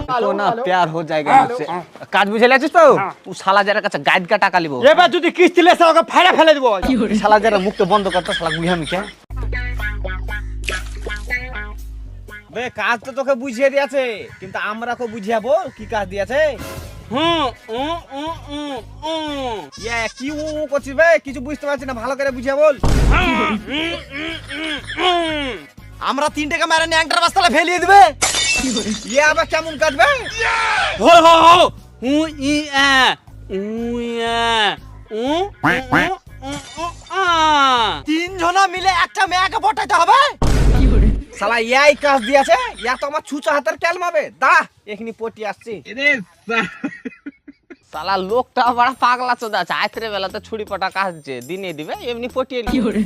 तो ना प्यार हो जाएगा मुझसे কাজ বুঝে লেছিস তো ও শালা যারা কাছে গাইড কা টাকা লিবো এবার যদি কিস্তি লেছে ওকে ফাড়া ফেলে দিব শালা যারা মুখ তো বন্ধ করতে শালা গুইহামি কে বে কাজ তো তোকে বুঝিয়ে দিয়েছে কিন্তু আমরা কো বুঝিয়াবো কি কাজ দিয়েছে ইয়া কি ও করছিস বে কিছু বুঝতে পারছিস না ভালো করে বুঝিয়ে বল আমরা তিন টাকা মেরে ন্যাংটার বাস্তালে ফেলিয়ে দিবে ইয়া আবার কেমন কাটবে হো হো হো উ ই আ উ ইয়া উ তিন জনা মিলে একটা মেয়াকে পটাইতে হবে শালা ইয়াই কাজ দিয়েছে ইয়া তো আমার ছুচা হাতের কেলমাবে দা এখনি পটি আসছি শালা লোকটা বড় পাগলা চোদা আছে রাতের বেলা তো ছুরি পটা কাটছে দিনে দিবে এমনি পটিয়ে কি করে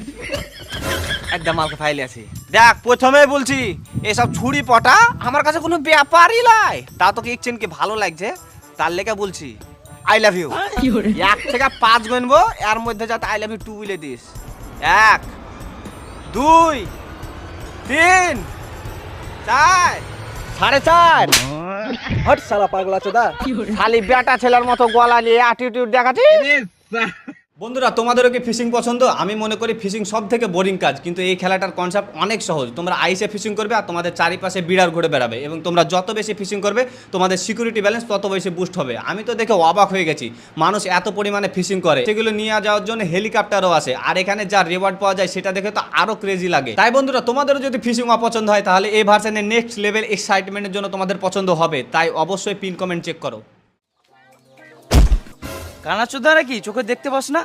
একদম মালকে ফাইলে আছে দেখ প্রথমেই বলছি এসব ছুরি পটা আমার কাছে কোনো ব্যাপারই নাই তা তোকে এক্সচেঞ্জ কি ভালো লাগছে তার লেগে বলছি আই লাভ ইউ 1 থেকে 5 গুনবো এর মধ্যে যাতে আই লাভ ইউ 2 বলে দিস 1 2 3 4 4.5 হট শালা পাগলা চোদা খালি বেটা ছেলের মতো গলা নিয়ে অ্যাটিটিউড দেখাচ্ছিস বন্ধুরা তোমাদেরও কি ফিশিং পছন্দ আমি মনে করি ফিশিং সব থেকে বোরিং কাজ কিন্তু এই খেলাটার কনসেপ্ট অনেক সহজ তোমরা আইসে ফিশিং করবে আর তোমাদের চারিপাশে বিড়াল ঘুরে বেড়াবে এবং তোমরা যত বেশি ফিশিং করবে তোমাদের সিকিউরিটি ব্যালেন্স তত বেশি বুস্ট হবে আমি তো দেখে অবাক হয়ে গেছি মানুষ এত পরিমাণে ফিশিং করে সেগুলো নিয়ে যাওয়ার জন্য হেলিকপ্টারও আসে আর এখানে যা রিওয়ার্ড পাওয়া যায় সেটা দেখে তো আরো ক্রেজি লাগে তাই বন্ধুরা তোমাদেরও যদি ফিশিং অপছন্দ হয় তাহলে এই ভার্সনের নেক্সট লেভেল এক্সাইটমেন্টের জন্য তোমাদের পছন্দ হবে তাই অবশ্যই পিন কমেন্ট চেক করো কানা চোদা নাকি চোখে দেখতে পাস না